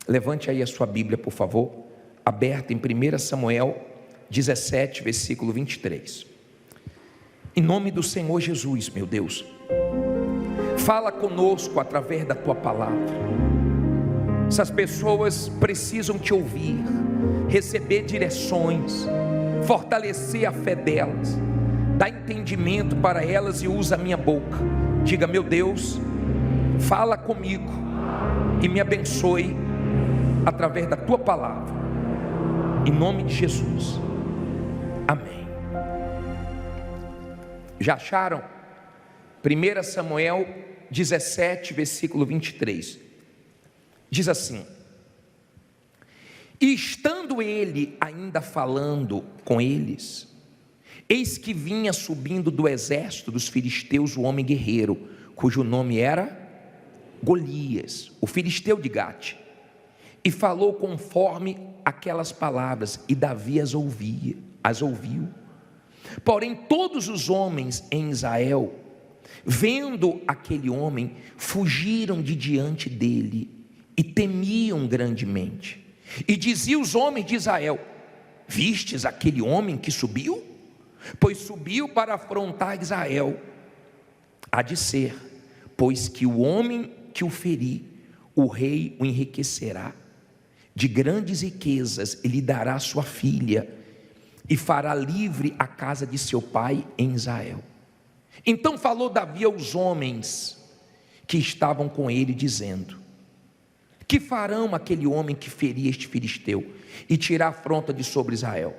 Levante aí a sua Bíblia, por favor, aberta em 1 Samuel 17, versículo 23. Em nome do Senhor Jesus, meu Deus, fala conosco através da tua palavra. Essas pessoas precisam te ouvir, receber direções, fortalecer a fé delas, dá entendimento para elas e usa a minha boca. Diga: meu Deus, fala comigo e me abençoe através da tua palavra, em nome de Jesus, amém. Já acharam? 1 Samuel 17, versículo 23, diz assim: e estando ele ainda falando com eles, eis que vinha subindo do exército dos filisteus o homem guerreiro, cujo nome era Golias, o filisteu de Gate, e falou conforme aquelas palavras, e Davi as ouviu. Porém todos os homens em Israel, vendo aquele homem, fugiram de diante dele e temiam grandemente. E diziam os homens de Israel: vistes aquele homem que subiu? Pois subiu para afrontar Israel. Há de ser, pois que o homem que o ferir, o rei o enriquecerá de grandes riquezas, e lhe dará sua filha, e fará livre a casa de seu pai em Israel. Então falou Davi aos homens que estavam com ele, dizendo: que farão aquele homem que ferir este filisteu e tirar a afronta de sobre Israel?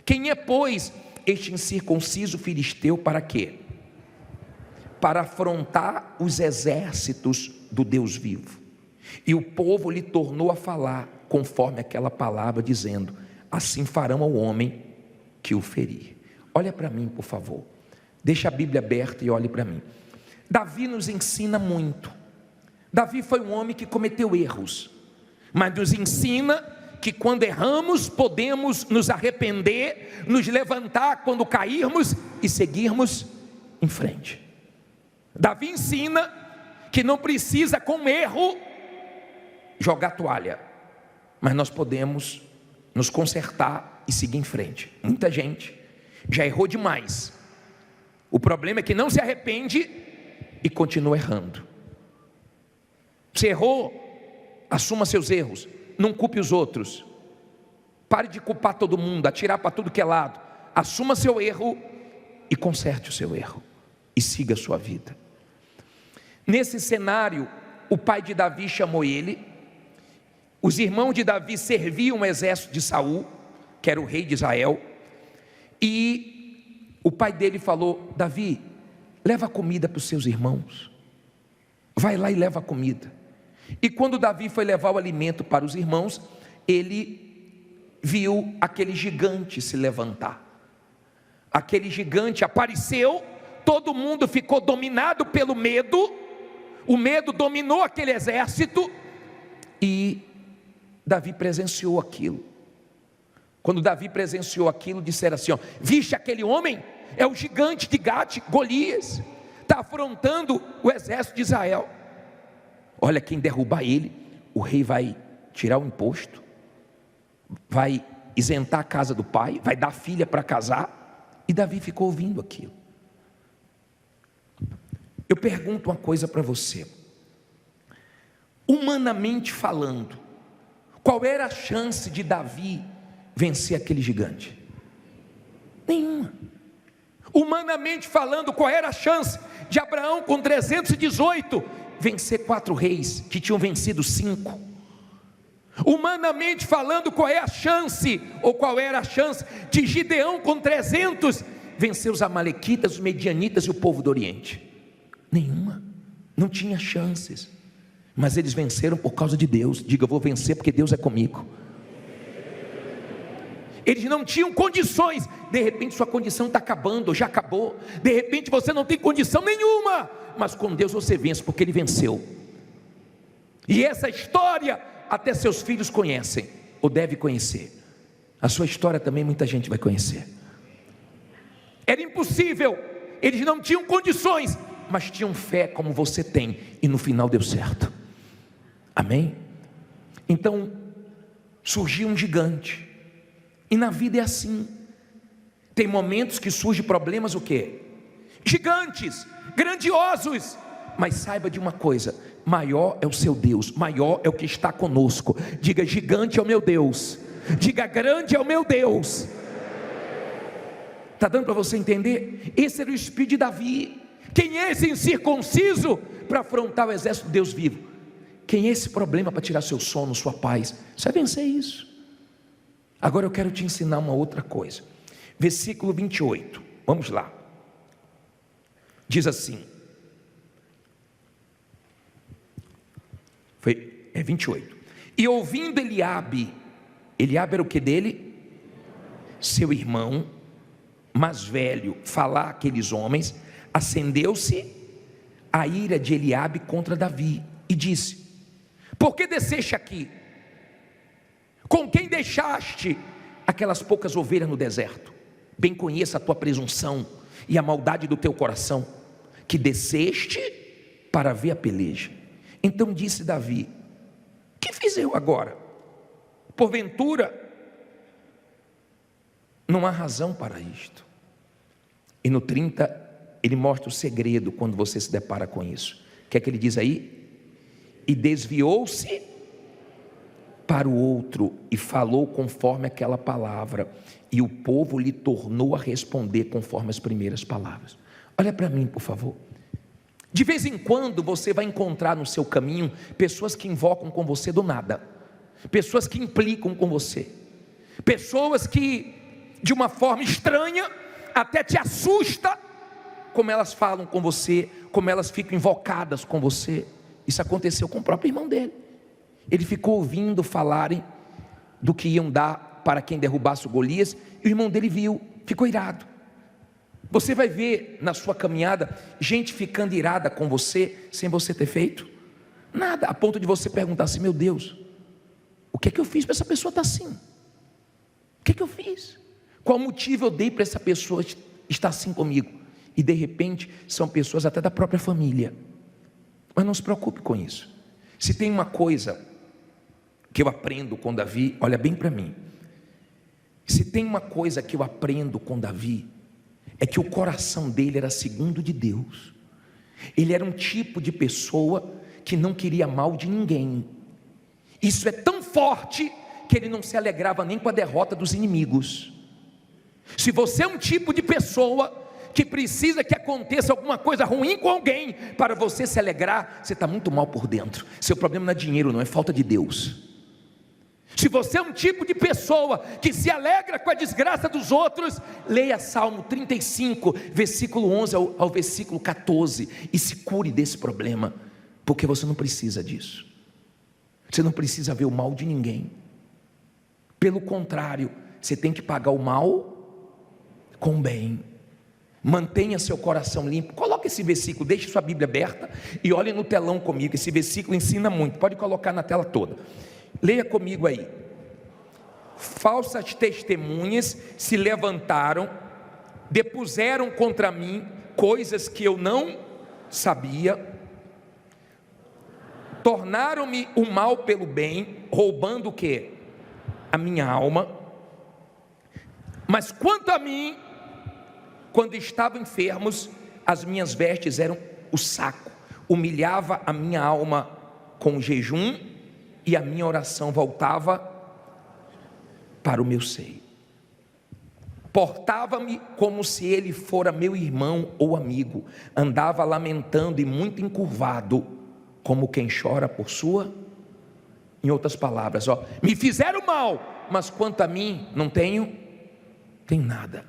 Quem é, pois, este incircunciso filisteu para quê? Para afrontar os exércitos do Deus vivo. E o povo lhe tornou a falar conforme aquela palavra, dizendo: assim farão ao homem que o ferir. Olha para mim, por favor, deixa a Bíblia aberta e olhe para mim. Davi nos ensina muito. Davi foi um homem que cometeu erros, mas nos ensina que quando erramos podemos nos arrepender, nos levantar quando cairmos e seguirmos em frente. Davi ensina que não precisa com erro jogar toalha, mas nós podemos nos consertar e seguir em frente. Muita gente já errou demais, o problema é que não se arrepende e continua errando. Você errou, assuma seus erros, não culpe os outros, pare de culpar todo mundo, atirar para tudo que é lado, assuma seu erro e conserte o seu erro e siga a sua vida. Nesse cenário, o pai de Davi chamou ele. Os irmãos de Davi serviam o exército de Saul, que era o rei de Israel, e o pai dele falou: Davi, leva comida para os seus irmãos, vai lá e leva comida. E quando Davi foi levar o alimento para os irmãos, ele viu aquele gigante se levantar. Aquele gigante apareceu, todo mundo ficou dominado pelo medo, o medo dominou aquele exército, e Davi presenciou aquilo. Quando Davi presenciou aquilo, disseram assim: ó, viste aquele homem? É o gigante de Gate, Golias, está afrontando o exército de Israel. Olha, quem derrubar ele, o rei vai tirar o imposto, vai isentar a casa do pai, vai dar filha para casar. E Davi ficou ouvindo aquilo. Eu pergunto uma coisa para você, humanamente falando, qual era a chance de Davi vencer aquele gigante? Nenhuma. Humanamente falando, qual era a chance de Abraão com 318 vencer 4 reis que tinham vencido 5? Humanamente falando, qual é a chance, ou qual era a chance de Gideão com 300 vencer os amalequitas, os medianitas e o povo do Oriente? Nenhuma. Não tinha chances. Mas eles venceram por causa de Deus. Diga: eu vou vencer porque Deus é comigo. Eles não tinham condições. De repente sua condição está acabando, já acabou. De repente você não tem condição nenhuma, mas com Deus você vence, porque Ele venceu. E essa história até seus filhos conhecem, ou deve conhecer. A sua história também muita gente vai conhecer. Era impossível, eles não tinham condições, mas tinham fé como você tem, e no final deu certo. Amém? Então surgiu um gigante. E na vida é assim. Tem momentos que surgem problemas o quê? Gigantes, grandiosos. Mas saiba de uma coisa: maior é o seu Deus, maior é o que está conosco. Diga: gigante é o meu Deus. Diga: grande é o meu Deus. Está dando para você entender? Esse era o espírito de Davi. Quem é esse incircunciso para afrontar o exército de Deus vivo? Quem é esse problema para tirar seu sono, sua paz? Você vai vencer isso. Agora eu quero te ensinar uma outra coisa. Versículo 28, vamos lá. Diz assim, 28. E ouvindo Eliabe era o que dele? Seu irmão mais velho, falar aqueles homens, acendeu-se a ira de Eliabe contra Davi, e disse: por que desceste aqui? Com quem deixaste aquelas poucas ovelhas no deserto? Bem conheça a tua presunção e a maldade do teu coração, que desceste para ver a peleja. Então disse Davi: que fiz eu agora? Porventura não há razão para isto. E no 30 ele mostra o segredo quando você se depara com isso. O que é que ele diz aí? E desviou-se para o outro e falou conforme aquela palavra, e o povo lhe tornou a responder conforme as primeiras palavras. Olha para mim, por favor. De vez em quando você vai encontrar no seu caminho pessoas que invocam com você do nada, pessoas que implicam com você, pessoas que de uma forma estranha até te assusta como elas falam com você, como elas ficam invocadas com você. Isso aconteceu com o próprio irmão dele. Ele ficou ouvindo falarem do que iam dar para quem derrubasse o Golias, e o irmão dele viu, ficou irado. Você vai ver na sua caminhada gente ficando irada com você, sem você ter feito nada, a ponto de você perguntar assim: meu Deus, o que é que eu fiz para essa pessoa estar assim? O que é que eu fiz? Qual motivo eu dei para essa pessoa estar assim comigo? E de repente são pessoas até da própria família. Mas não se preocupe com isso. Se tem uma coisa que eu aprendo com Davi, olha bem para mim. Se tem uma coisa que eu aprendo com Davi, é que o coração dele era segundo de Deus. Ele era um tipo de pessoa que não queria mal de ninguém. Isso é tão forte que ele não se alegrava nem com a derrota dos inimigos. Se você é um tipo de pessoa que precisa que aconteça alguma coisa ruim com alguém para você se alegrar, você está muito mal por dentro. Seu problema não é dinheiro, não, é falta de Deus. Se você é um tipo de pessoa que se alegra com a desgraça dos outros, leia Salmo 35, versículo 11 ao versículo 14, e se cure desse problema, porque você não precisa disso. Você não precisa ver o mal de ninguém. Pelo contrário, você tem que pagar o mal com bem. Mantenha seu coração limpo. Coloque esse versículo, deixe sua Bíblia aberta e olhe no telão comigo. Esse versículo ensina muito, pode colocar na tela toda. Leia comigo aí. Falsas testemunhas se levantaram, depuseram contra mim coisas que eu não sabia, tornaram-me o mal pelo bem, roubando o quê? A minha alma. Mas quanto a mim, quando estavam enfermos, as minhas vestes eram o saco, humilhava a minha alma com jejum, e a minha oração voltava para o meu seio. Portava-me como se ele fora meu irmão ou amigo, andava lamentando e muito encurvado, como quem chora por sua. Em outras palavras, me fizeram mal, mas quanto a mim, não tenho nada.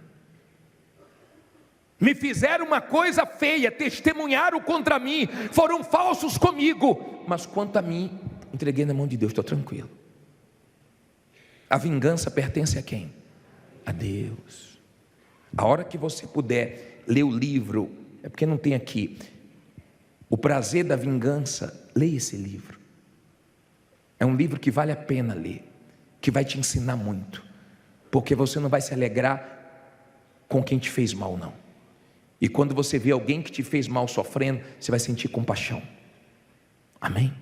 Me fizeram uma coisa feia, testemunharam contra mim, foram falsos comigo, mas quanto a mim, entreguei na mão de Deus, estou tranquilo. A vingança pertence a quem? A Deus. A hora que você puder ler o livro, é porque não tem aqui, O Prazer da Vingança, leia esse livro. É um livro que vale a pena ler, que vai te ensinar muito, porque você não vai se alegrar com quem te fez mal, não. E quando você vê alguém que te fez mal sofrendo, você vai sentir compaixão. Amém?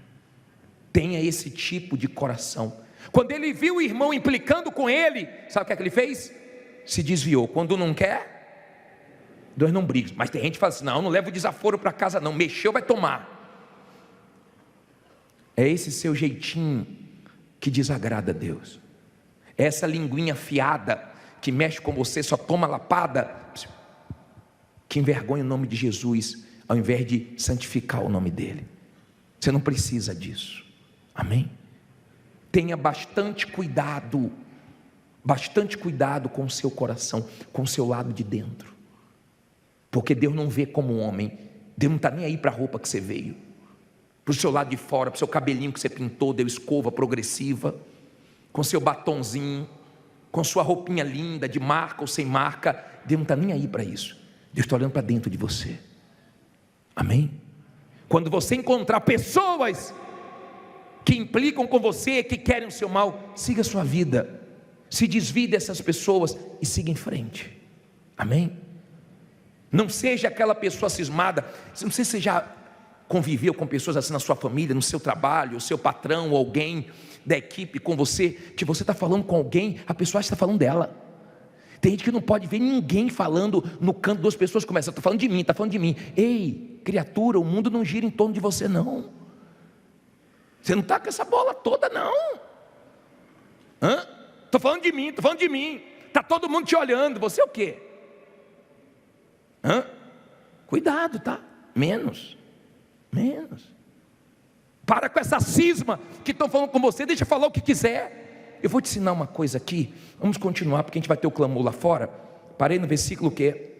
Tenha esse tipo de coração. Quando ele viu o irmão implicando com ele, sabe o que ele fez? Se desviou. Quando não quer, Deus não briga. Mas tem gente que fala assim: não leva o desaforo para casa não, mexeu vai tomar. É esse seu jeitinho que desagrada a Deus. É essa linguinha afiada que mexe com você, só toma lapada, que envergonha o nome de Jesus, ao invés de santificar o nome dele. Você não precisa disso. Amém? Tenha bastante cuidado com o seu coração, com o seu lado de dentro, porque Deus não vê como homem. Deus não está nem aí para a roupa que você veio, para o seu lado de fora, para o seu cabelinho que você pintou, deu escova progressiva, com seu batonzinho, com sua roupinha linda, de marca ou sem marca. Deus não está nem aí para isso. Deus está olhando para dentro de você. Amém? Quando você encontrar pessoas que implicam com você, que querem o seu mal, siga a sua vida, se desvie dessas pessoas e siga em frente. Amém? Não seja aquela pessoa cismada. Não sei se você já conviveu com pessoas assim na sua família, no seu trabalho, o seu patrão, ou alguém da equipe com você, que você está falando com alguém, a pessoa está falando dela. Tem gente que não pode ver ninguém falando no canto, duas pessoas começam: está falando de mim, está falando de mim. Ei, criatura, o mundo não gira em torno de você não. Você não está com essa bola toda não. Estou falando de mim, está todo mundo te olhando, você é o quê? Cuidado, tá? Menos. Para com essa cisma que estão falando com você, deixa eu falar o que quiser. Eu vou te ensinar uma coisa aqui, vamos continuar, porque a gente vai ter o clamor lá fora. Parei no versículo que?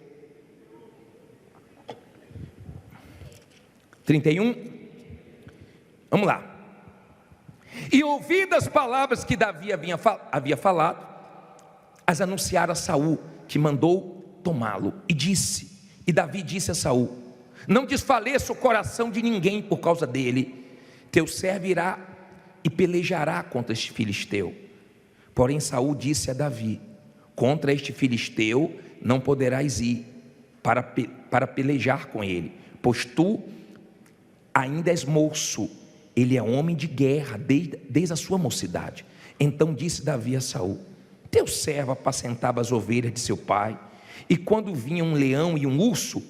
31. Vamos lá. E ouvidas as palavras que Davi havia falado, as anunciaram a Saul, que mandou tomá-lo, e Davi disse a Saul: não desfaleça o coração de ninguém por causa dele, teu servo irá e pelejará contra este filisteu. Porém Saul disse a Davi: contra este filisteu não poderás ir para pelejar com ele, pois tu ainda és moço, ele é homem de guerra desde a sua mocidade. Então disse Davi a Saul: teu servo apacentava as ovelhas de seu pai, e quando vinha um leão e um urso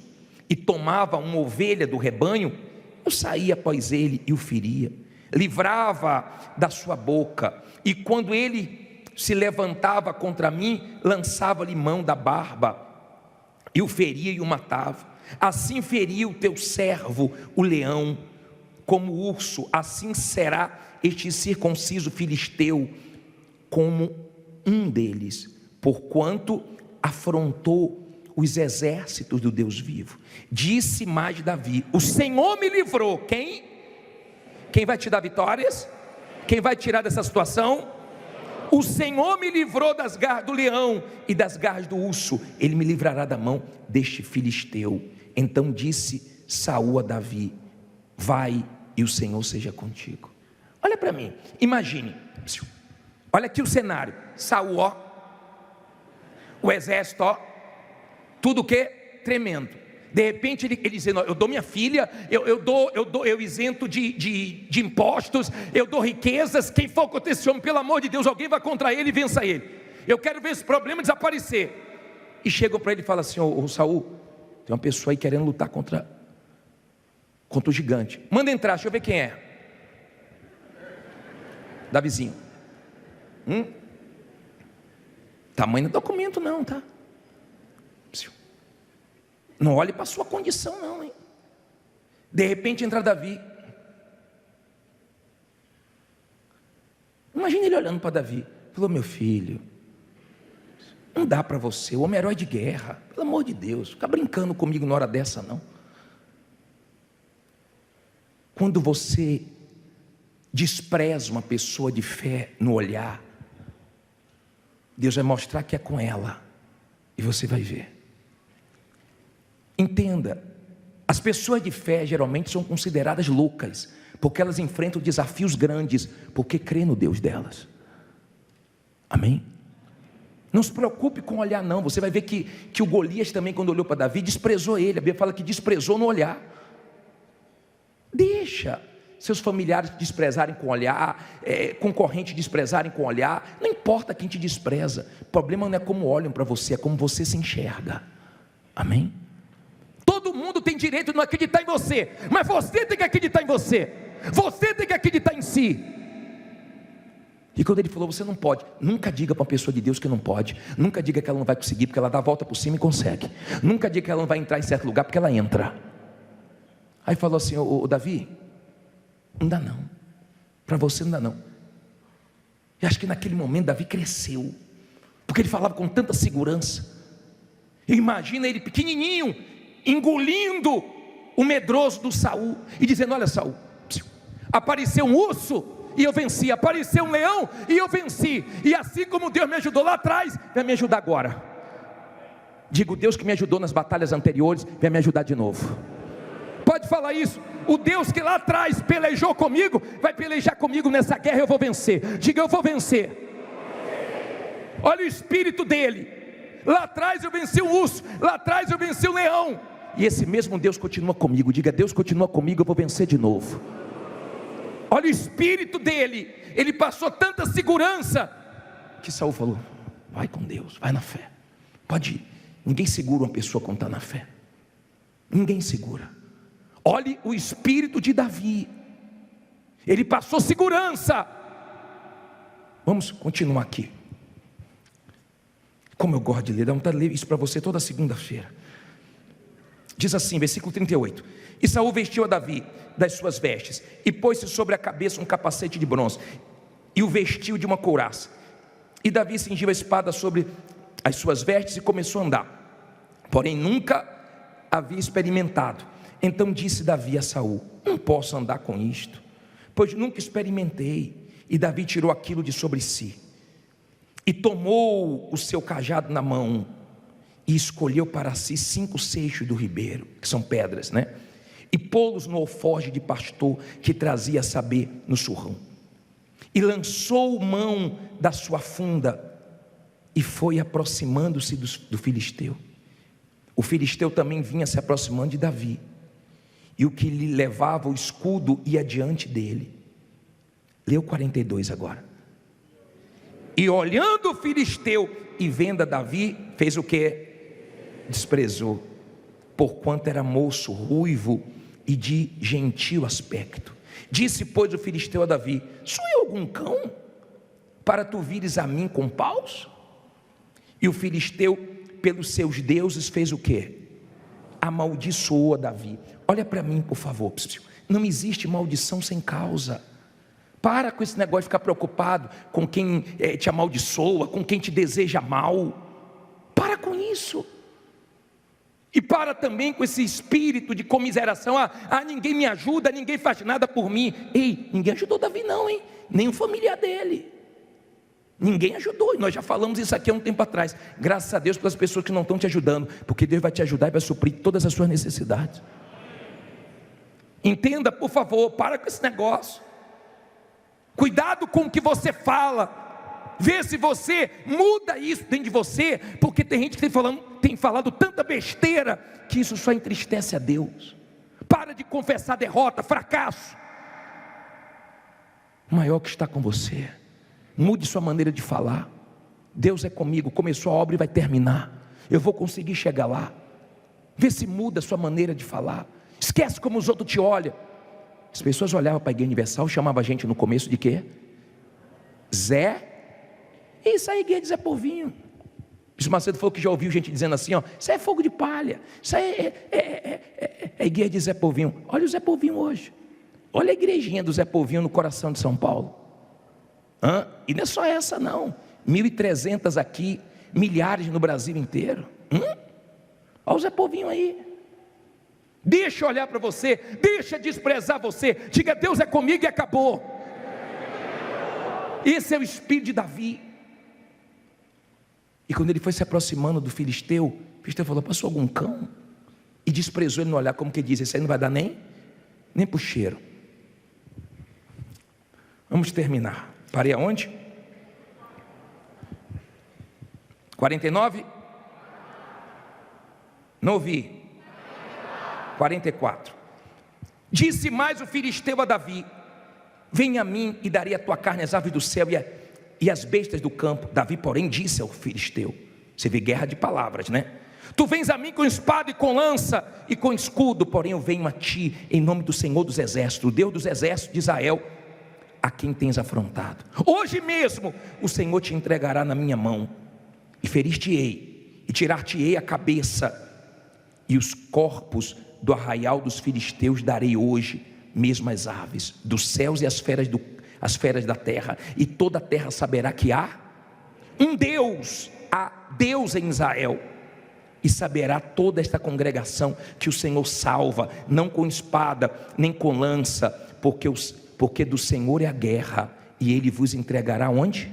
e tomava uma ovelha do rebanho, eu saía após ele e o feria, livrava da sua boca, e quando ele se levantava contra mim, lançava-lhe mão da barba, e o feria e o matava. Assim feria o teu servo o leão, como o urso, assim será este circunciso filisteu como um deles, porquanto afrontou os exércitos do Deus vivo. Disse mais Davi: o Senhor me livrou. Quem vai te dar vitórias? Quem vai tirar dessa situação? O Senhor me livrou das garras do leão e das garras do urso, ele me livrará da mão deste filisteu. Então disse Saul a Davi: vai e o Senhor seja contigo. Olha para mim, imagine, olha aqui o cenário. Saul, ó, o exército, ó, tudo o que? Tremendo. De repente ele dizendo: eu dou minha filha, eu isento de impostos, eu dou riquezas. Quem for contra esse homem, pelo amor de Deus, alguém vai contra ele e vença ele. Eu quero ver esse problema desaparecer. E chegam para ele e falam assim: ô Saul, tem uma pessoa aí querendo lutar contra o gigante. Manda entrar, deixa eu ver quem é. Davizinho. Tamanho do documento não, tá? Não olhe para a sua condição não, hein? De repente entra Davi. Imagina ele olhando para Davi. Falou: meu filho, não dá para você, o homem é herói de guerra, pelo amor de Deus, fica brincando comigo na hora dessa não. Quando você despreza uma pessoa de fé no olhar, Deus vai mostrar que é com ela, e você vai ver. Entenda, as pessoas de fé geralmente são consideradas loucas, porque elas enfrentam desafios grandes, porque crê no Deus delas. Amém? Não se preocupe com olhar não. Você vai ver que o Golias também, quando olhou para Davi, desprezou ele. A Bíblia fala que desprezou no olhar. Deixa. seus familiares te desprezarem com olhar, concorrentes desprezarem com olhar, não importa quem te despreza, o problema não é como olham para você, é como você se enxerga. Amém? Todo mundo tem direito de não acreditar em você, mas você tem que acreditar em você, você tem que acreditar em si. E quando ele falou, você não pode, nunca diga para uma pessoa de Deus que não pode, nunca diga que ela não vai conseguir, porque ela dá a volta por cima e consegue, nunca diga que ela não vai entrar em certo lugar, porque ela entra. Aí falou assim, ô Davi, não dá não, para você não dá não. Eu acho que naquele momento Davi cresceu, porque ele falava com tanta segurança. Imagina ele pequenininho, engolindo o medroso do Saul, e dizendo, olha Saul, apareceu um urso e eu venci, apareceu um leão e eu venci, e assim como Deus me ajudou lá atrás, vai me ajudar agora. Digo, Deus que me ajudou nas batalhas anteriores, vai me ajudar de novo. Pode falar isso, o Deus que lá atrás pelejou comigo, vai pelejar comigo nessa guerra, eu vou vencer. Diga, eu vou vencer. Olha o espírito dele, lá atrás eu venci o urso, lá atrás eu venci o leão, e esse mesmo Deus continua comigo. Diga, Deus continua comigo, eu vou vencer de novo. Olha o espírito dele, ele passou tanta segurança, que Saul falou, vai com Deus, vai na fé, pode ir. Ninguém segura uma pessoa quando está na fé, ninguém segura. Olhe o espírito de Davi, ele passou segurança. Vamos continuar aqui. Como eu gosto de ler, dá vontade de ler isso para você toda segunda-feira. Diz assim, versículo 38, e Saul vestiu a Davi das suas vestes, e pôs-se sobre a cabeça um capacete de bronze, e o vestiu de uma couraça, e Davi cingiu a espada sobre as suas vestes, e começou a andar, porém nunca havia experimentado. Então disse Davi a Saul, não posso andar com isto, pois nunca experimentei. E Davi tirou aquilo de sobre si, e tomou o seu cajado na mão, e escolheu para si 5 seixos do ribeiro, que são pedras, né? E pô-los no alforje de pastor, que trazia a saber no surrão, e lançou mão da sua funda, e foi aproximando-se do filisteu. O filisteu também vinha se aproximando de Davi, e o que lhe levava o escudo ia diante dele. Leu 42 agora. E olhando o filisteu e vendo a Davi, fez o que? Desprezou, porquanto era moço, ruivo e de gentil aspecto. Disse, pois, o filisteu a Davi, sou eu algum cão, para tu vires a mim com paus? E o filisteu, pelos seus deuses, fez o que? Amaldiçoou a Davi. Olha para mim, por favor, não existe maldição sem causa. Para com esse negócio de ficar preocupado com quem te amaldiçoa, com quem te deseja mal. Para com isso. E para também com esse espírito de comiseração. Ninguém me ajuda, ninguém faz nada por mim. Ei, ninguém ajudou Davi não, hein? Nem o familiar dele. Ninguém ajudou, e nós já falamos isso aqui há um tempo atrás. Graças a Deus pelas pessoas que não estão te ajudando, porque Deus vai te ajudar e vai suprir todas as suas necessidades. Entenda, por favor, para com esse negócio. Cuidado com o que você fala. Vê se você muda isso dentro de você, porque tem gente que tem falado tanta besteira, que isso só entristece a Deus. Para de confessar derrota, fracasso. O maior que está com você. Mude sua maneira de falar. Deus é comigo, começou a obra e vai terminar. Eu vou conseguir chegar lá. Vê se muda a sua maneira de falar. Esquece como os outros te olham. As pessoas olhavam para a Igreja Universal, chamavam a gente no começo de quê? Zé? Isso aí é Igreja de Zé Povinho. Bispo Macedo falou que já ouviu gente dizendo assim, isso aí é fogo de palha, isso aí é Igreja de Zé Povinho. Olha o Zé Povinho hoje. Olha a igrejinha do Zé Povinho no coração de São Paulo. E não é só essa não, 1.300 aqui, milhares no Brasil inteiro. Olha o Zé Povinho aí. Deixa eu olhar para você, deixa desprezar você, diga Deus é comigo e acabou. Esse é o espírito de Davi. E quando ele foi se aproximando do filisteu, o filisteu falou, passou algum cão? E desprezou ele no olhar, como que diz, esse aí não vai dar nem para o cheiro. Vamos terminar. Parei aonde? 49? Não ouvi. 44. Disse mais o filisteu a Davi: vem a mim e darei a tua carne às aves do céu e às bestas do campo. Davi, porém, disse ao filisteu, você vê guerra de palavras, né? Tu vens a mim com espada e com lança e com escudo, porém eu venho a ti em nome do Senhor dos exércitos, o Deus dos exércitos de Israel, a quem tens afrontado. Hoje mesmo o Senhor te entregará na minha mão, e ferir-te-ei, e tirar-te-ei a cabeça, e os corpos do arraial dos filisteus darei hoje mesmo às aves dos céus e as feras da terra, e toda a terra saberá que há um Deus, há Deus em Israel. E saberá toda esta congregação que o Senhor salva, não com espada, nem com lança, porque do Senhor é a guerra, e Ele vos entregará onde?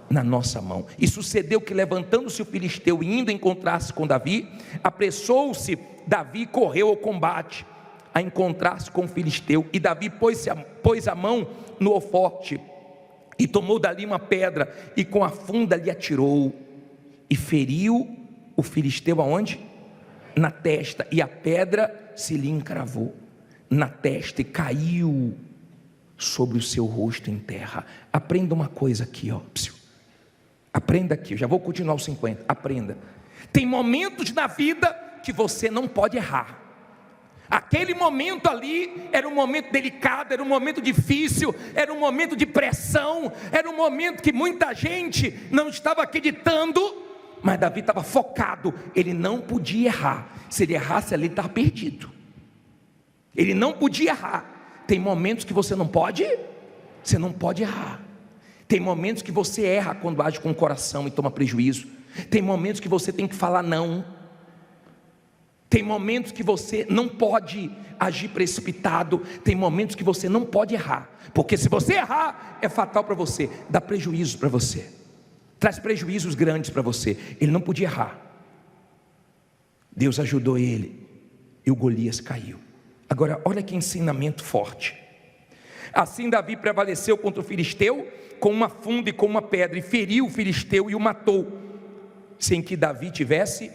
Na nossa mão. E sucedeu que, levantando-se o filisteu e indo encontrar-se com Davi, apressou-se Davi e correu ao combate, a encontrar-se com o filisteu. E Davi pôs a mão no alforje, e tomou dali uma pedra, e com a funda lhe atirou, e feriu o filisteu aonde? Na testa, e a pedra se lhe encravou na testa e caiu sobre o seu rosto em terra. Aprenda uma coisa aqui, ó. Aprenda aqui, eu já vou continuar os 50. Aprenda. Tem momentos na vida que você não pode errar. Aquele momento ali era um momento delicado, era um momento difícil, era um momento de pressão, era um momento que muita gente não estava acreditando. Mas Davi estava focado, ele não podia errar. Se ele errasse ali, ele estava perdido. Ele não podia errar. Tem momentos que você não pode errar. Tem momentos que você erra quando age com o coração e toma prejuízo. Tem momentos que você tem que falar não. Tem momentos que você não pode agir precipitado. Tem momentos que você não pode errar, porque se você errar, é fatal para você, dá prejuízo para você, traz prejuízos grandes para você. Ele não podia errar. Deus ajudou ele e o Golias caiu. Agora olha que ensinamento forte. Assim Davi prevaleceu contra o filisteu com uma funda e com uma pedra, e feriu o filisteu e o matou, sem que Davi tivesse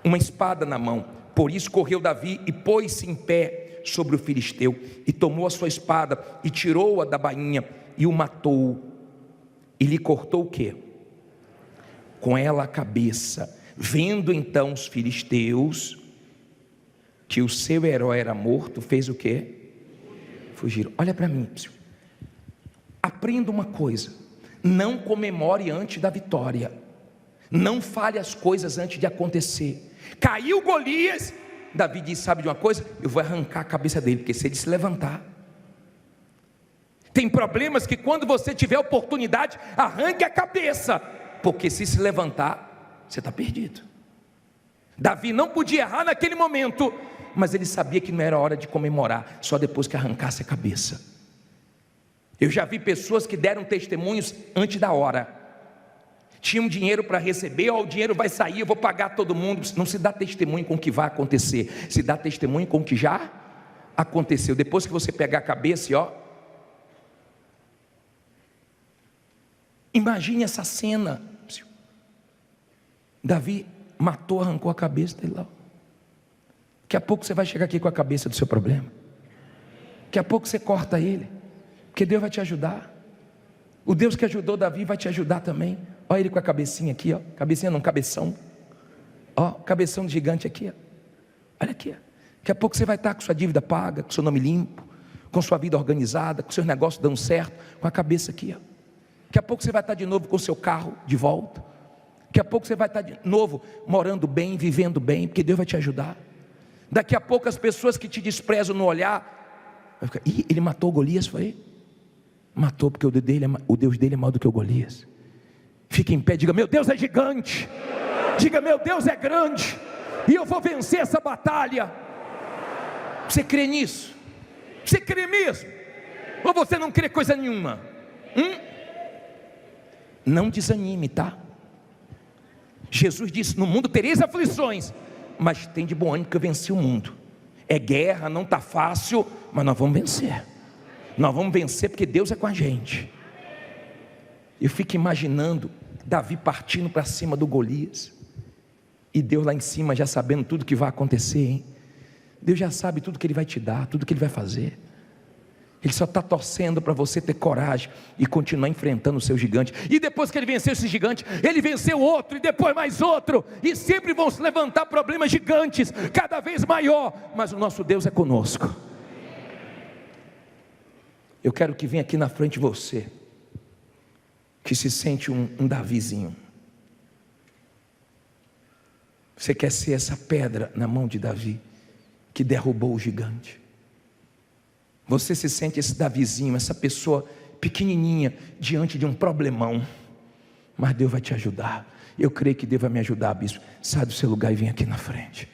uma espada na mão. Por isso correu Davi e pôs-se em pé sobre o filisteu, e tomou a sua espada e tirou-a da bainha e o matou. E lhe cortou o quê? Com ela a cabeça. Vendo então os filisteus que o seu herói era morto, fez o quê? Fugiram. Olha para mim, aprenda uma coisa: não comemore antes da vitória, não fale as coisas antes de acontecer. Caiu Golias, Davi disse: sabe de uma coisa? Eu vou arrancar a cabeça dele, porque se ele se levantar. Tem problemas que quando você tiver oportunidade, arranque a cabeça, porque se levantar, você está perdido. Davi não podia errar naquele momento, mas ele sabia que não era hora de comemorar, só depois que arrancasse a cabeça. Eu já vi pessoas que deram testemunhos antes da hora, tinham dinheiro para receber, ó, o dinheiro vai sair, eu vou pagar todo mundo. Não se dá testemunho com o que vai acontecer, se dá testemunho com o que já aconteceu. Depois que você pegar a cabeça e ó, imagine essa cena. Davi matou, arrancou a cabeça dele lá. Daqui a pouco você vai chegar aqui com a cabeça do seu problema. Daqui a pouco você corta ele, porque Deus vai te ajudar. O Deus que ajudou Davi vai te ajudar também. Olha ele com a cabecinha aqui, ó. Cabecinha não, cabeção. Ó, cabeção de gigante aqui, ó. Olha aqui, ó. Daqui a pouco você vai estar com sua dívida paga, com seu nome limpo, com sua vida organizada, com seus negócios dando certo, com a cabeça aqui, ó. Daqui a pouco você vai estar de novo com o seu carro de volta. Daqui a pouco você vai estar de novo morando bem, vivendo bem, porque Deus vai te ajudar. Daqui a pouco as pessoas que te desprezam no olhar vai ficar: ih, ele matou Golias, foi? Matou, porque o Deus dele é maior do que o Golias. Fique em pé, diga: meu Deus é gigante. Diga: meu Deus é grande, e eu vou vencer essa batalha. Você crê nisso? Você crê mesmo? Ou você não crê coisa nenhuma? Não desanime, tá? Jesus disse: no mundo tereis aflições, mas tem de bom ânimo que eu venci o mundo. É guerra, não está fácil, mas nós vamos vencer. Nós vamos vencer porque Deus é com a gente. Eu fico imaginando Davi partindo para cima do Golias, e Deus lá em cima já sabendo tudo que vai acontecer, hein? Deus já sabe tudo que Ele vai te dar, tudo que Ele vai fazer. Ele só está torcendo para você ter coragem e continuar enfrentando o seu gigante. E depois que ele venceu esse gigante, ele venceu outro, e depois mais outro. E sempre vão se levantar problemas gigantes, cada vez maior. Mas o nosso Deus é conosco. Eu quero que venha aqui na frente você, que se sente um Davizinho. Você quer ser essa pedra na mão de Davi, que derrubou o gigante. Você se sente esse Davizinho, essa pessoa pequenininha, diante de um problemão. Mas Deus vai te ajudar. Eu creio que Deus vai me ajudar, bispo. Sai do seu lugar e vem aqui na frente.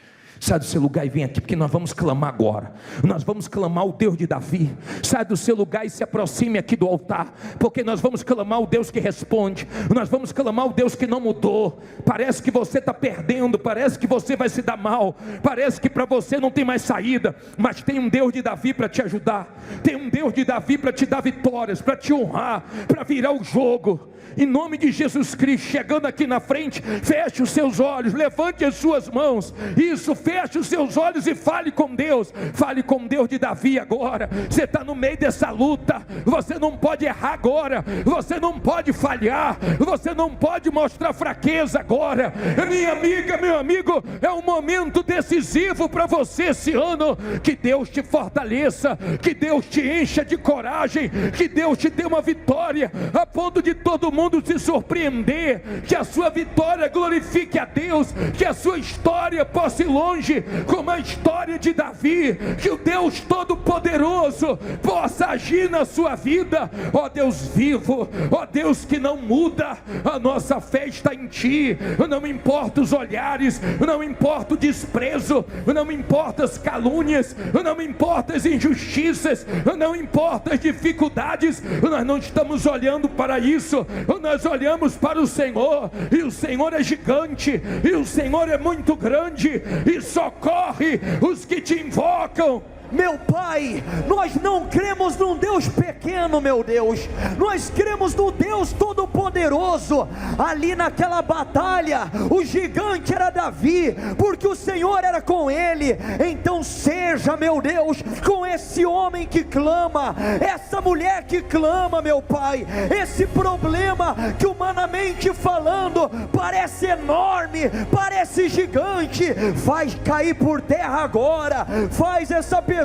Sai do seu lugar e vem aqui, porque nós vamos clamar agora. Nós vamos clamar o Deus de Davi. Sai do seu lugar e se aproxime aqui do altar, porque nós vamos clamar o Deus que responde. Nós vamos clamar o Deus que não mudou. Parece que você está perdendo, parece que você vai se dar mal, parece que para você não tem mais saída, mas tem um Deus de Davi para te ajudar. Tem um Deus de Davi para te dar vitórias, para te honrar, para virar o jogo. Em nome de Jesus Cristo, chegando aqui na frente, feche os seus olhos, levante as suas mãos. Isso, feche os seus olhos e fale com Deus. Fale com Deus de Davi agora. Você está no meio dessa luta, você não pode errar agora, você não pode falhar, você não pode mostrar fraqueza agora. Minha amiga, meu amigo, é um momento decisivo para você esse ano. Que Deus te fortaleça, que Deus te encha de coragem, que Deus te dê uma vitória, a ponto de todo mundo se surpreender, que a sua vitória glorifique a Deus, que a sua história possa ir longe como a história de Davi, que o Deus Todo-Poderoso possa agir na sua vida. Ó Deus vivo, ó Deus que não muda, a nossa fé está em Ti. Não importa os olhares, não importa o desprezo, não importa as calúnias, não importa as injustiças, não importa as dificuldades. Nós não estamos olhando para isso, nós olhamos para o Senhor, e o Senhor é gigante, e o Senhor é muito grande, e socorre os que te invocam. Meu Pai, nós não cremos num Deus pequeno, meu Deus, nós cremos no Deus Todo-Poderoso. Ali naquela batalha, o gigante era Davi, porque o Senhor era com ele. Então seja, meu Deus, com esse homem que clama, essa mulher que clama, meu Pai, esse problema que humanamente falando parece enorme, parece gigante, faz cair por terra agora, faz essa pessoa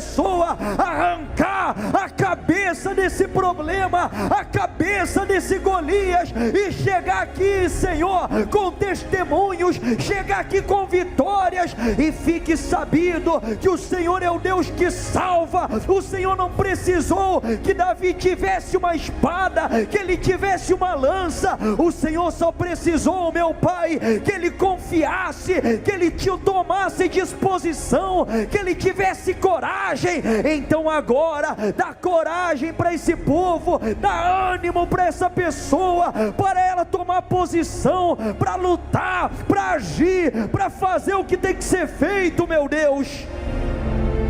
arrancar a cabeça desse problema, a cabeça desse Golias, e chegar aqui, Senhor, com testemunhos, chegar aqui com vitórias. E fique sabido que o Senhor é o Deus que salva. O Senhor não precisou que Davi tivesse uma espada, que ele tivesse uma lança. O Senhor só precisou, meu Pai, que ele confiasse, que ele te tomasse disposição, que ele tivesse coragem. Então agora dá coragem para esse povo, dá ânimo para essa pessoa, para ela tomar posição, para lutar, para agir, para fazer o que tem que ser feito, meu Deus.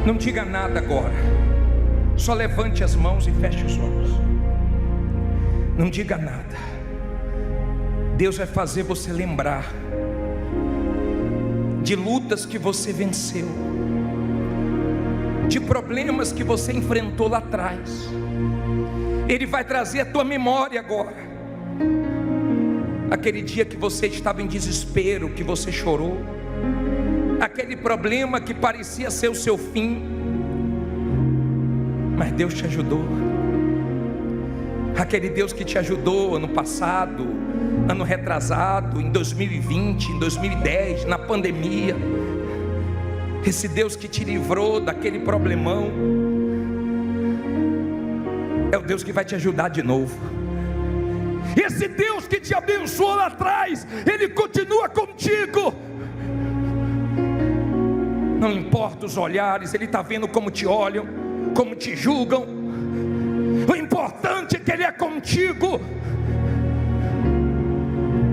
Não diga nada agora, só levante as mãos e feche os olhos. Não diga nada. Deus vai fazer você lembrar de lutas que você venceu, de problemas que você enfrentou lá atrás. Ele vai trazer a tua memória agora, aquele dia que você estava em desespero, que você chorou, aquele problema que parecia ser o seu fim, mas Deus te ajudou. Aquele Deus que te ajudou ano passado, ano retrasado, em 2020, em 2010, na pandemia. Esse Deus que te livrou daquele problemão é o Deus que vai te ajudar de novo. Esse Deus que te abençoou lá atrás, Ele continua contigo. Não importa os olhares, Ele está vendo como te olham, como te julgam. O importante é que Ele é contigo.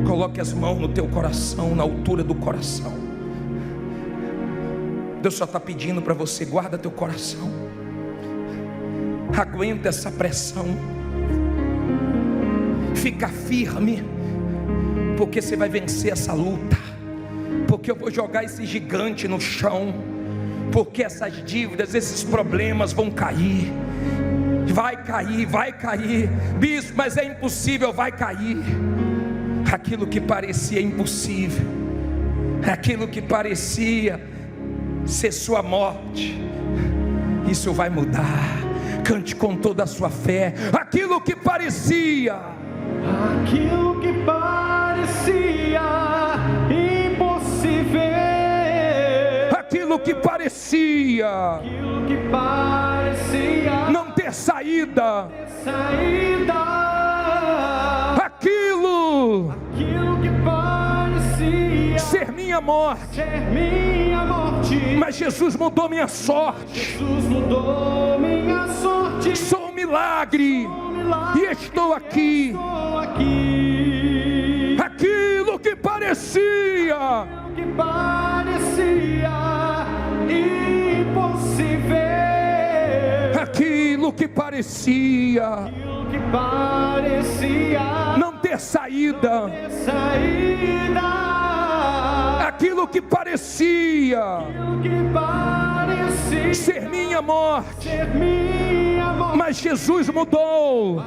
Coloque as mãos no teu coração, na altura do coração. Deus só está pedindo para você: guarda teu coração, aguenta essa pressão, fica firme, porque você vai vencer essa luta, porque eu vou jogar esse gigante no chão, porque essas dívidas, esses problemas vão cair. Vai cair, vai cair. Bispo, mas é impossível. Vai cair. Aquilo que parecia impossível, aquilo que parecia ser sua morte, isso vai mudar. Cante com toda a sua fé. Aquilo que parecia impossível, aquilo que parecia não ter saída, aquilo que parecia ser minha morte, mas Jesus mudou minha sorte. Sou um milagre e estou aqui. Aquilo que parecia impossível, aquilo que parecia não ter saída, aquilo que parecia ser minha morte, mas Jesus mudou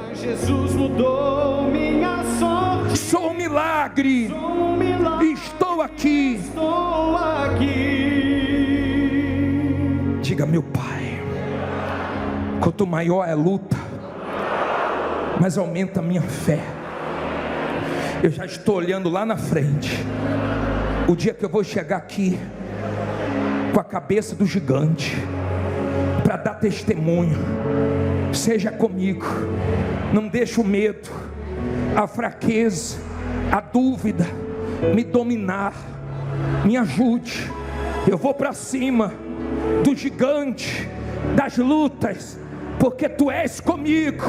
minha sorte. Sou um milagre e estou aqui. Diga: meu Pai, quanto maior é a luta, mais aumenta a minha fé. Eu já estou olhando lá na frente, o dia que eu vou chegar aqui com a cabeça do gigante, para dar testemunho. Seja comigo, não deixe o medo, a fraqueza, a dúvida me dominar. Me ajude. Eu vou para cima do gigante, das lutas, porque Tu és comigo.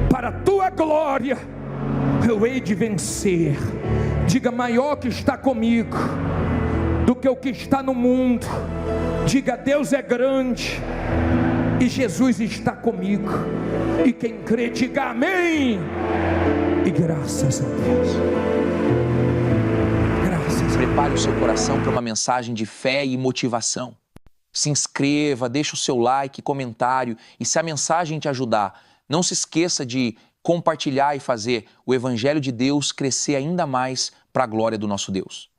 Para a Tua glória eu hei de vencer. Diga: maior que está comigo do que o que está no mundo. Diga: Deus é grande e Jesus está comigo. E quem crê, diga amém. E graças a Deus. Graças. Prepare o seu coração para uma mensagem de fé e motivação. Se inscreva, deixe o seu like, comentário, e se a mensagem te ajudar, não se esqueça de compartilhar e fazer o Evangelho de Deus crescer ainda mais para a glória do nosso Deus.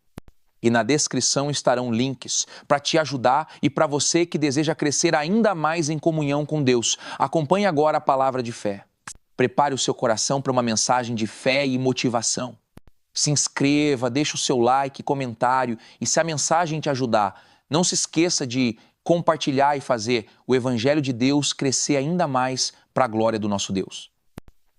E na descrição estarão links para te ajudar e para você que deseja crescer ainda mais em comunhão com Deus. Acompanhe agora a palavra de fé. Prepare o seu coração para uma mensagem de fé e motivação. Se inscreva, deixe o seu like, comentário, e se a mensagem te ajudar, não se esqueça de compartilhar e fazer o Evangelho de Deus crescer ainda mais para a glória do nosso Deus.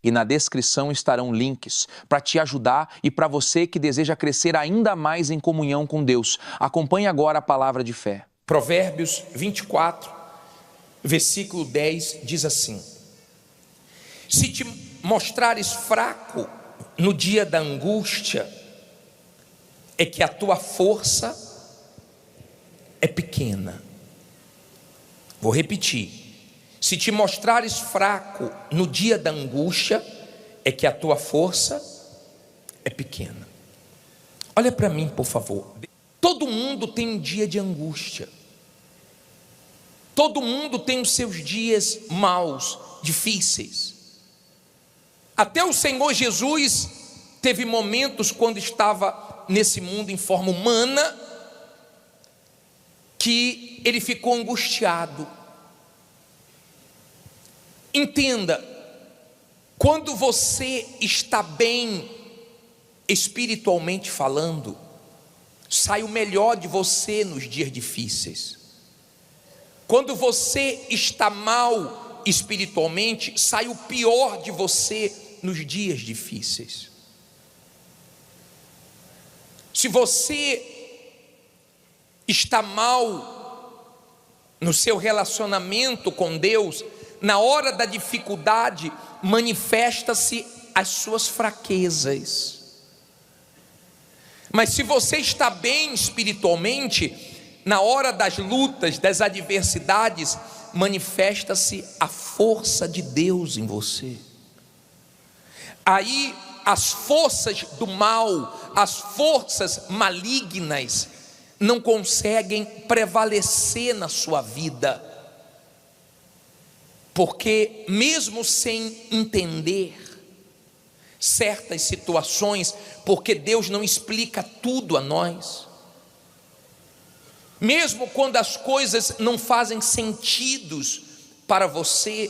E na descrição estarão links para te ajudar e para você que deseja crescer ainda mais em comunhão com Deus. Acompanhe agora a palavra de fé. Provérbios 24, versículo 10 diz assim: se te mostrares fraco no dia da angústia, é que a tua força é pequena. Vou repetir: se te mostrares fraco no dia da angústia, é que a tua força é pequena. Olha para mim, por favor. Todo mundo tem um dia de angústia. Todo mundo tem os seus dias maus, difíceis. Até o Senhor Jesus teve momentos quando estava nesse mundo em forma humana, que ele ficou angustiado. Entenda, quando você está bem espiritualmente falando, sai o melhor de você nos dias difíceis. Quando você está mal espiritualmente, sai o pior de você nos dias difíceis. Se você está mal no seu relacionamento com Deus, na hora da dificuldade, manifesta-se as suas fraquezas. Mas se você está bem espiritualmente, na hora das lutas, das adversidades, manifesta-se a força de Deus em você. Aí as forças do mal, as forças malignas, não conseguem prevalecer na sua vida, porque mesmo sem entender certas situações, porque Deus não explica tudo a nós, mesmo quando as coisas não fazem sentido para você,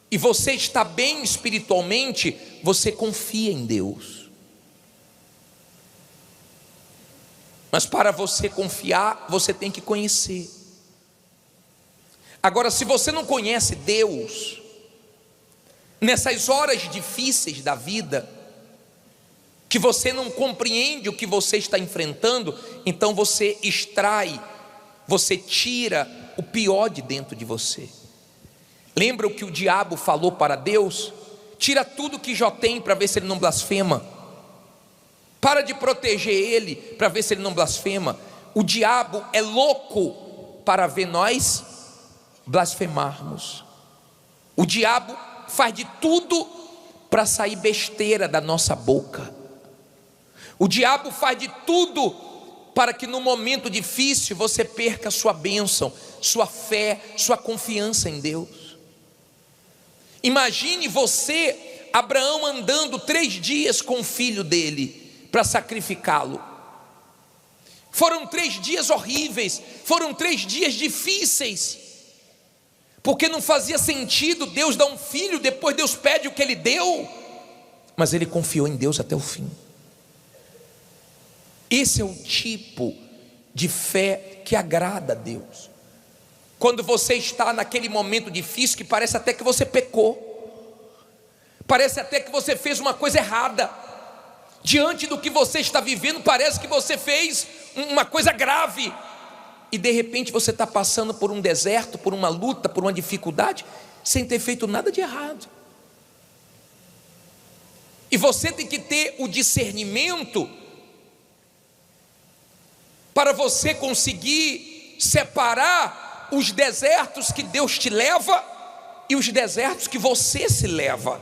e você está bem espiritualmente, você confia em Deus. Mas para você confiar, você tem que conhecer. Agora, se você não conhece Deus, nessas horas difíceis da vida, que você não compreende o que você está enfrentando, então você extrai, você tira o pior de dentro de você. Lembra o que o diabo falou para Deus? Tira tudo que Jó tem para ver se ele não blasfema. Para de proteger ele para ver se ele não blasfema. O diabo é louco para ver nós blasfemarmos. O diabo faz de tudo para sair besteira da nossa boca. O diabo faz de tudo para que no momento difícil você perca sua bênção, sua fé, sua confiança em Deus. Imagine você, Abraão, andando 3 dias com o filho dele para sacrificá-lo. Foram 3 dias horríveis, foram 3 dias difíceis, porque não fazia sentido Deus dar um filho, depois Deus pede o que ele deu, mas ele confiou em Deus até o fim. Esse é o tipo de fé que agrada a Deus. Quando você está naquele momento difícil que parece até que você pecou, parece até que você fez uma coisa errada, diante do que você está vivendo, parece que você fez uma coisa grave, e de repente você está passando por um deserto, por uma luta, por uma dificuldade, sem ter feito nada de errado. E você tem que ter o discernimento para você conseguir separar os desertos que Deus te leva e os desertos que você se leva.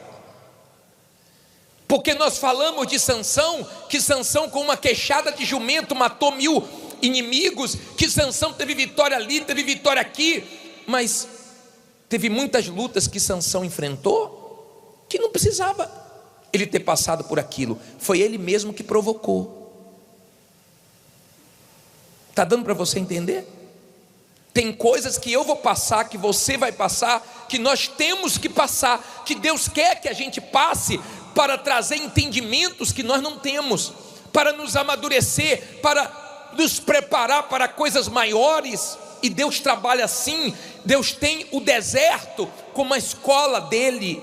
Porque nós falamos de Sansão, que Sansão com uma queixada de jumento matou 1000 inimigos, que Sansão teve vitória ali, teve vitória aqui, mas teve muitas lutas que Sansão enfrentou, que não precisava ele ter passado por aquilo, foi ele mesmo que provocou. Está dando para você entender? Tem coisas que eu vou passar, que você vai passar, que nós temos que passar, que Deus quer que a gente passe, para trazer entendimentos que nós não temos, para nos amadurecer, para nos preparar para coisas maiores. E Deus trabalha assim. Deus tem o deserto como a escola dele.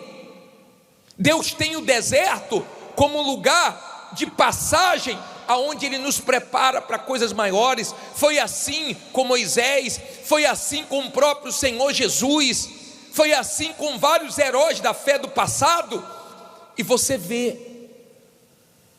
Deus tem o deserto como lugar de passagem, aonde Ele nos prepara para coisas maiores. Foi assim com Moisés, foi assim com o próprio Senhor Jesus, foi assim com vários heróis da fé do passado. E você vê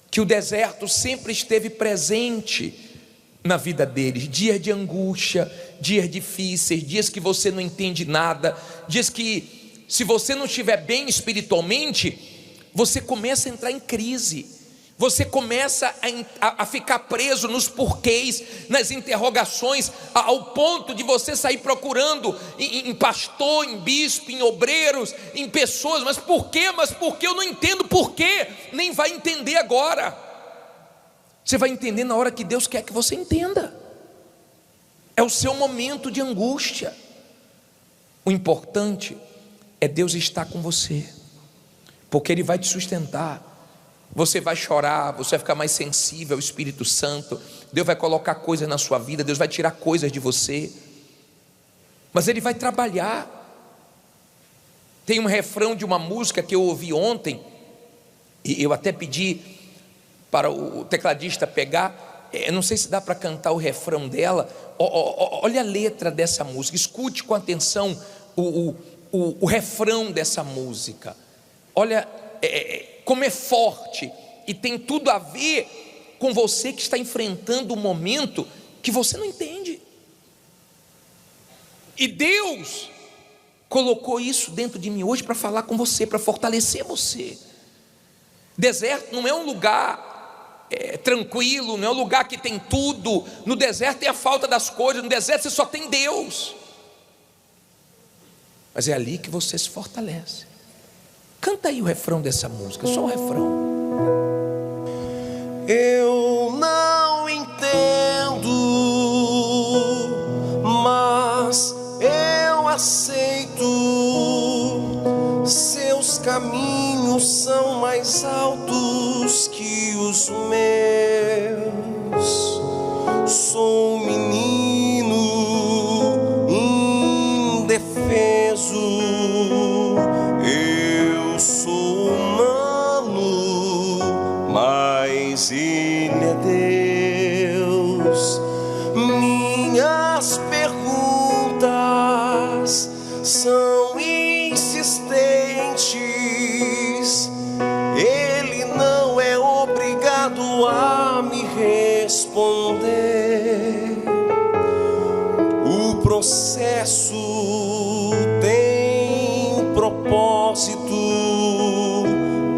que o deserto sempre esteve presente na vida deles. Dias de angústia, dias difíceis, dias que você não entende nada, dias que, se você não estiver bem espiritualmente, você começa a entrar em crise. Você começa a ficar preso nos porquês, nas interrogações, ao ponto de você sair procurando em pastor, em bispo, em obreiros, em pessoas. Mas por quê? Mas por quê? Eu não entendo por quê. Nem vai entender agora. Você vai entender na hora que Deus quer que você entenda. É o seu momento de angústia. O importante é Deus estar com você, porque Ele vai te sustentar. Você vai chorar, você vai ficar mais sensível ao Espírito Santo. Deus vai colocar coisas na sua vida, Deus vai tirar coisas de você, mas Ele vai trabalhar. Tem um refrão de uma música que eu ouvi ontem, e eu até pedi para o tecladista pegar. Eu não sei se dá para cantar o refrão dela. Olha a letra dessa música, escute com atenção o refrão dessa música. Olha como é forte, e tem tudo a ver com você que está enfrentando um momento que você não entende. E Deus colocou isso dentro de mim hoje para falar com você, para fortalecer você. Deserto não é um lugar tranquilo, não é um lugar que tem tudo. No deserto tem a falta das coisas, no deserto você só tem Deus. Mas é ali que você se fortalece. Canta aí o refrão dessa música, só o refrão. Eu não entendo, mas eu aceito. Seus caminhos são mais altos que os meus. Sou um menino indefeso. Eu sou humano, mas Ele é Deus. Minhas perguntas são insistentes. Ele não é obrigado a me responder. O processo tem propósito,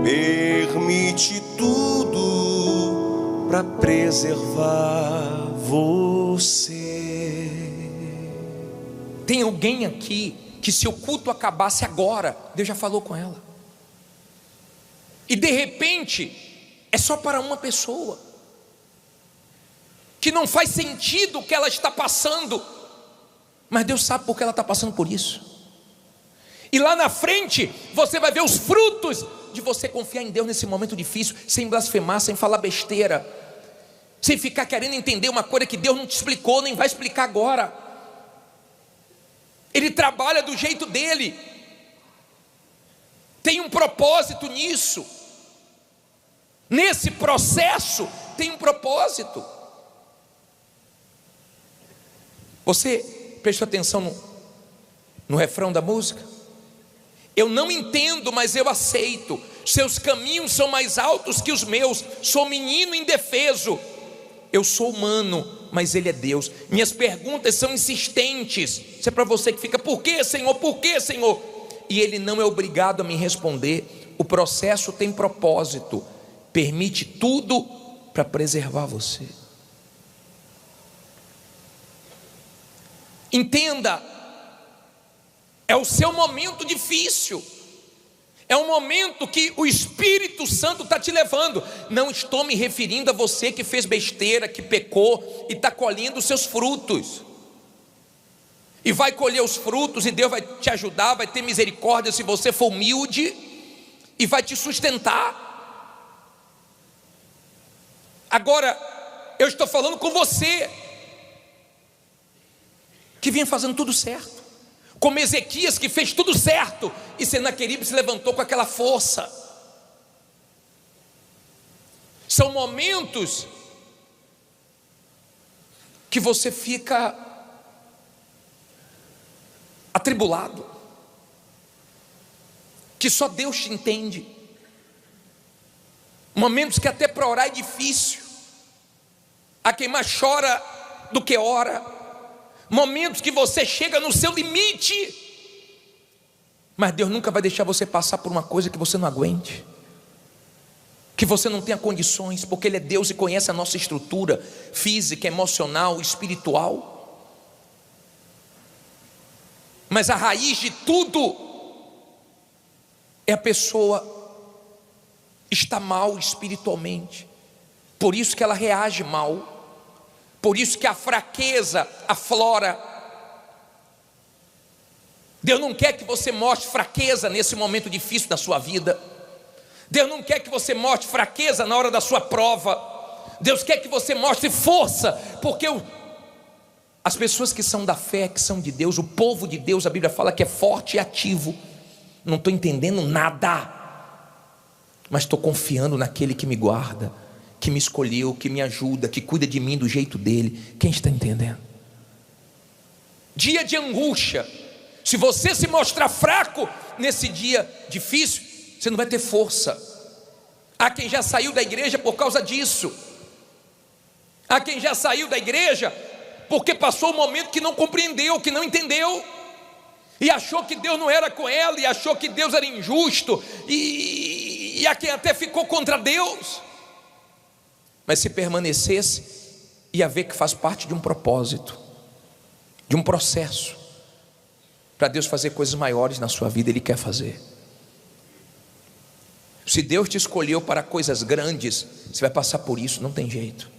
permite tudo para preservar você. Tem alguém aqui que, se o culto acabasse agora, Deus já falou com ela, e de repente é só para uma pessoa, que não faz sentido o que ela está passando, mas Deus sabe por que ela está passando por isso. E lá na frente você vai ver os frutos de você confiar em Deus nesse momento difícil, sem blasfemar, sem falar besteira, sem ficar querendo entender uma coisa que Deus não te explicou, nem vai explicar agora. Ele trabalha do jeito dele, tem um propósito nisso. Nesse processo tem um propósito. Você prestou atenção no refrão da música? Eu não entendo, mas eu aceito. Seus caminhos são mais altos que os meus. Sou menino indefeso. Eu sou humano, mas Ele é Deus. Minhas perguntas são insistentes. Isso é para você que fica: por que, Senhor? Por que, Senhor? E Ele não é obrigado a me responder. O processo tem propósito, permite tudo para preservar você. Entenda, é o seu momento difícil, é um momento que o Espírito Santo está te levando. Não estou me referindo a você que fez besteira, que pecou e está colhendo os seus frutos, e vai colher os frutos, e Deus vai te ajudar, vai ter misericórdia se você for humilde, e vai te sustentar. Agora, eu estou falando com você que vinha fazendo tudo certo, como Ezequias, que fez tudo certo, e Senaqueribe se levantou com aquela força. São momentos que você fica atribulado, que só Deus te entende. Momentos que até para orar é difícil. Há quem mais chora do que ora. Momentos que você chega no seu limite, mas Deus nunca vai deixar você passar por uma coisa que você não aguente, que você não tenha condições, porque Ele é Deus e conhece a nossa estrutura física, emocional, espiritual. Mas a raiz de tudo é a pessoa estar mal espiritualmente, por isso que ela reage mal, por isso que a fraqueza aflora. Deus não quer que você mostre fraqueza nesse momento difícil da sua vida. Deus não quer que você mostre fraqueza na hora da sua prova. Deus quer que você mostre força, porque as pessoas que são da fé, que são de Deus, o povo de Deus, a Bíblia fala que é forte e ativo. Não estou entendendo nada, mas estou confiando naquele que me guarda, que me escolheu, que me ajuda, que cuida de mim do jeito dele. Quem está entendendo? Dia de angústia, se você se mostrar fraco nesse dia difícil, você não vai ter força. Há quem já saiu da igreja por causa disso. Há quem já saiu da igreja porque passou um momento que não compreendeu, que não entendeu, e achou que Deus não era com ela, e achou que Deus era injusto, e há quem até ficou contra Deus. Mas se permanecesse, ia ver que faz parte de um propósito, de um processo, para Deus fazer coisas maiores na sua vida. Ele quer fazer. Se Deus te escolheu para coisas grandes, você vai passar por isso, não tem jeito.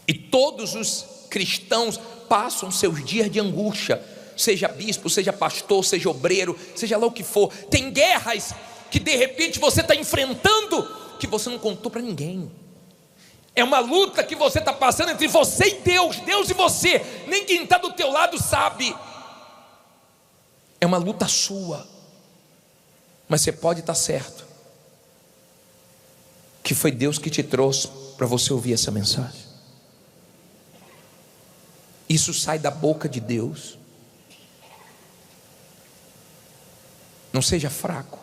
E todos os cristãos passam seus dias de angústia, seja bispo, seja pastor, seja obreiro, seja lá o que for. Tem guerras que de repente você está enfrentando, que você não contou para ninguém. É uma luta que você está passando entre você e Deus, Deus e você, nem quem está do teu lado sabe. É uma luta sua, mas você pode estar certo que foi Deus que te trouxe para você ouvir essa mensagem. Isso sai da boca de Deus. Não seja fraco.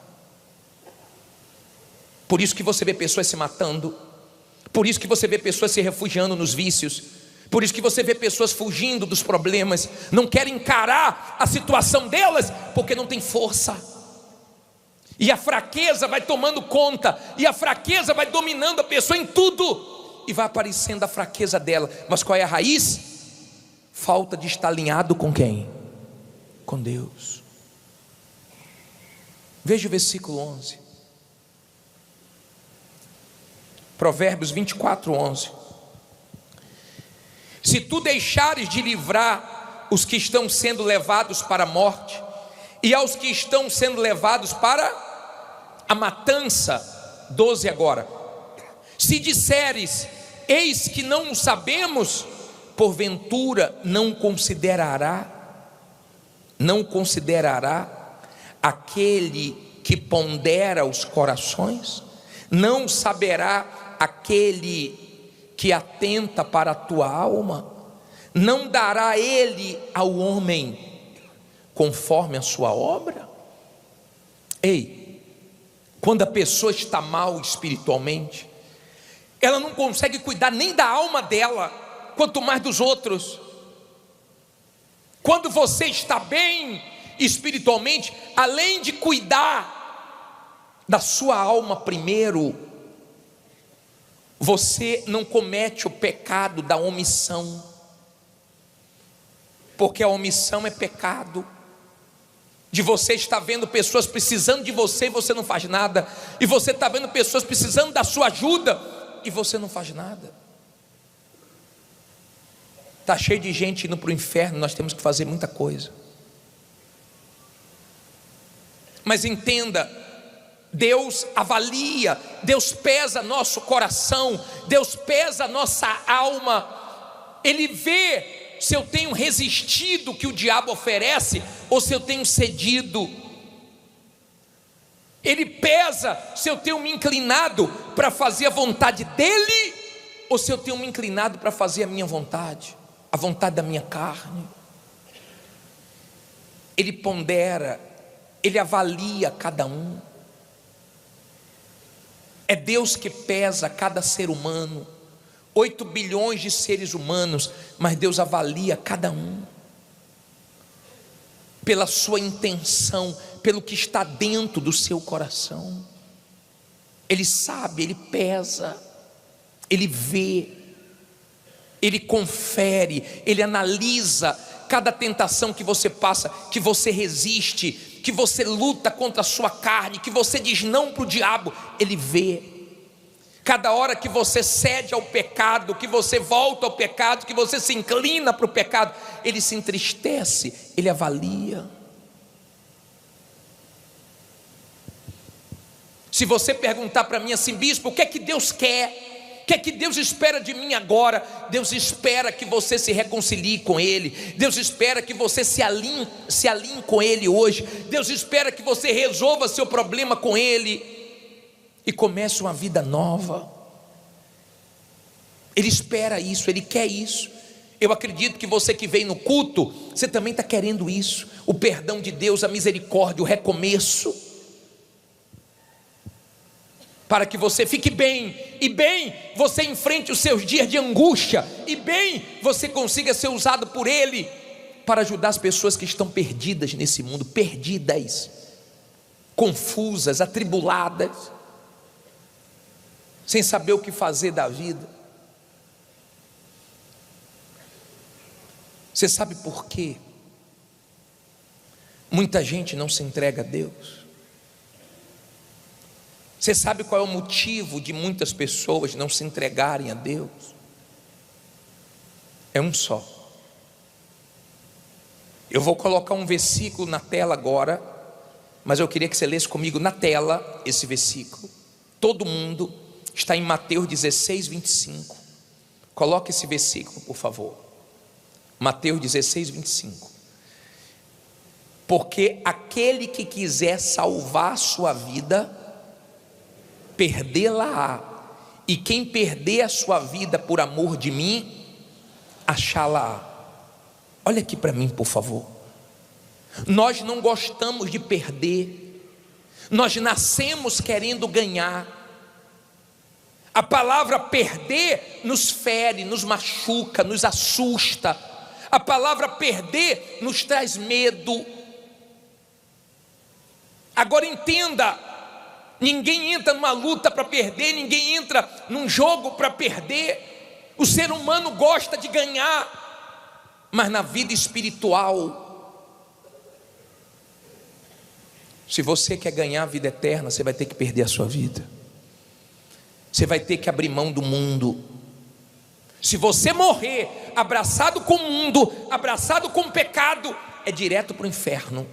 Por isso que você vê pessoas se matando, por isso que você vê pessoas se refugiando nos vícios, por isso que você vê pessoas fugindo dos problemas, não querem encarar a situação delas, porque não tem força. E a fraqueza vai tomando conta, e a fraqueza vai dominando a pessoa em tudo, e vai aparecendo a fraqueza dela. Mas qual é a raiz? Falta de estar alinhado com quem? Com Deus. Veja o versículo 11. Provérbios 24:11. Se tu deixares de livrar os que estão sendo levados para a morte, e aos que estão sendo levados para a matança, 12 agora. Se disseres, eis que não o sabemos, porventura não considerará aquele que pondera os corações? Não saberá aquele que atenta para a tua alma? Não dará ele ao homem conforme a sua obra? Ei, quando a pessoa está mal espiritualmente, ela não consegue cuidar nem da alma dela, quanto mais dos outros. Quando você está bem espiritualmente, além de cuidar da sua alma primeiro, você não comete o pecado da omissão, porque a omissão é pecado. De você estar vendo pessoas precisando de você e você não faz nada, e você está vendo pessoas precisando da sua ajuda e você não faz nada. Está cheio de gente indo para o inferno, nós temos que fazer muita coisa. Mas entenda, Deus avalia, Deus pesa nosso coração, Deus pesa nossa alma. Ele vê se eu tenho resistido o que o diabo oferece, ou se eu tenho cedido. Ele pesa se eu tenho me inclinado para fazer a vontade dele, ou se eu tenho me inclinado para fazer a minha vontade, a vontade da minha carne. Ele pondera, ele avalia cada um. É Deus que pesa cada ser humano, 8 bilhões de seres humanos, mas Deus avalia cada um pela sua intenção, pelo que está dentro do seu coração. Ele sabe, ele pesa, ele vê, ele confere, ele analisa cada tentação que você passa, que você resiste, que você luta contra a sua carne, que você diz não para o diabo. Ele vê cada hora que você cede ao pecado, que você volta ao pecado, que você se inclina para o pecado. Ele se entristece, ele avalia. Se você perguntar para mim assim, bispo, o que é que Deus quer? O que é que Deus espera de mim agora? Deus espera que você se reconcilie com Ele. Deus espera que você se alinhe com Ele hoje. Deus espera que você resolva seu problema com Ele e comece uma vida nova. Ele espera isso, Ele quer isso. Eu acredito que você que veio no culto, você também está querendo isso. O perdão de Deus, a misericórdia, o recomeço, para que você fique bem, e bem você enfrente os seus dias de angústia, e bem você consiga ser usado por Ele para ajudar as pessoas que estão perdidas nesse mundo, perdidas, confusas, atribuladas. sem saber o que fazer da vida. Você sabe por quê? Muita gente não se entrega a Deus. Você sabe qual é o motivo de muitas pessoas não se entregarem a Deus? É um só. Eu vou colocar um versículo na tela agora, mas eu queria que você lesse comigo na tela esse versículo. Todo mundo, está em Mateus 16, 25. Coloque esse versículo, por favor. Mateus 16, 25. Porque aquele que quiser salvar a sua vida, perdê-la-á. E quem perder a sua vida por amor de mim, achá-la-á. Olha aqui para mim, por favor. Nós não gostamos de perder. Nós nascemos querendo ganhar. A palavra perder nos fere, nos machuca, nos assusta. A palavra perder nos traz medo. Agora entenda, ninguém entra numa luta para perder, ninguém entra num jogo para perder. O ser humano gosta de ganhar, mas na vida espiritual, se você quer ganhar a vida eterna, você vai ter que perder a sua vida. Você vai ter que abrir mão do mundo. Se você morrer abraçado com o mundo, abraçado com o pecado, é direto para o inferno.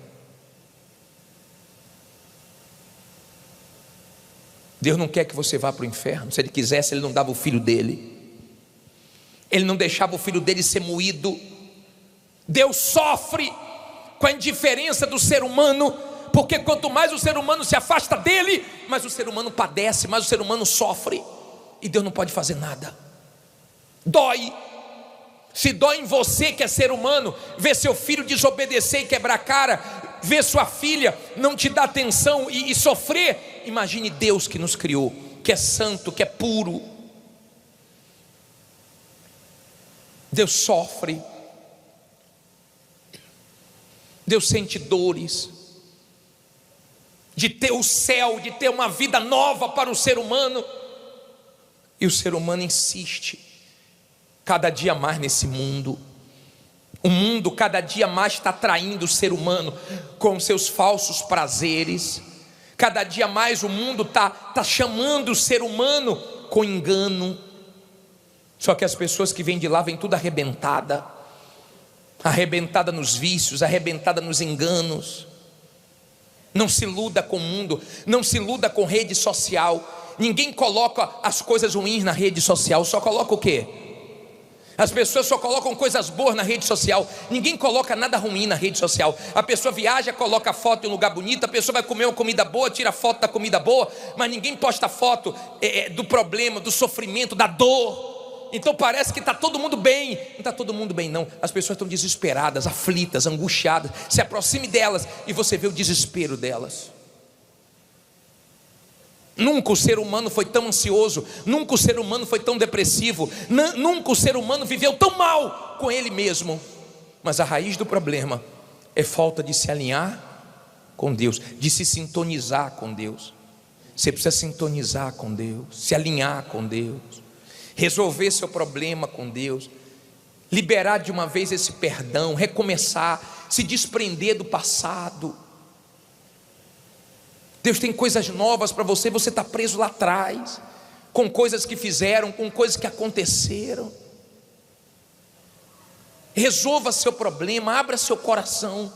Deus não quer que você vá para o inferno. Se Ele quisesse, Ele não dava o filho dele. Ele não deixava o filho dele ser moído. Deus sofre com a indiferença do ser humano, porque quanto mais o ser humano se afasta dele, mais o ser humano padece, mais o ser humano sofre, e Deus não pode fazer nada. Dói. Se dói em você que é ser humano, ver seu filho desobedecer e quebrar a cara, ver sua filha não te dar atenção e sofrer, imagine Deus que nos criou, que é santo, que é puro. Deus sofre, Deus sente dores de ter o céu, de ter uma vida nova para o ser humano, e o ser humano insiste cada dia mais nesse mundo. O mundo cada dia mais está traindo o ser humano com seus falsos prazeres. Cada dia mais o mundo está chamando o ser humano com engano. Só que as pessoas que vêm de lá vêm tudo arrebentada, arrebentada nos vícios, arrebentada nos enganos. Não se iluda com o mundo, não se iluda com rede social. Ninguém coloca as coisas ruins na rede social, só coloca o quê? As pessoas só colocam coisas boas na rede social. Ninguém coloca nada ruim na rede social. A pessoa viaja, coloca foto em um lugar bonito. A pessoa vai comer uma comida boa, tira foto da comida boa, mas ninguém posta foto do problema, do sofrimento, da dor. Então parece que está todo mundo bem. Não está todo mundo bem não. As pessoas estão desesperadas, aflitas, angustiadas. Se aproxime delas e você vê o desespero delas. Nunca o ser humano foi tão ansioso, nunca o ser humano foi tão depressivo, nunca o ser humano viveu tão mal com ele mesmo. Mas a raiz do problema é falta de se alinhar com Deus, de se sintonizar com Deus. Você precisa sintonizar com Deus, se alinhar com Deus, resolver seu problema com Deus, liberar de uma vez esse perdão, recomeçar, se desprender do passado. Deus tem coisas novas para você, você está preso lá atrás, com coisas que fizeram, com coisas que aconteceram. Resolva seu problema, abra seu coração.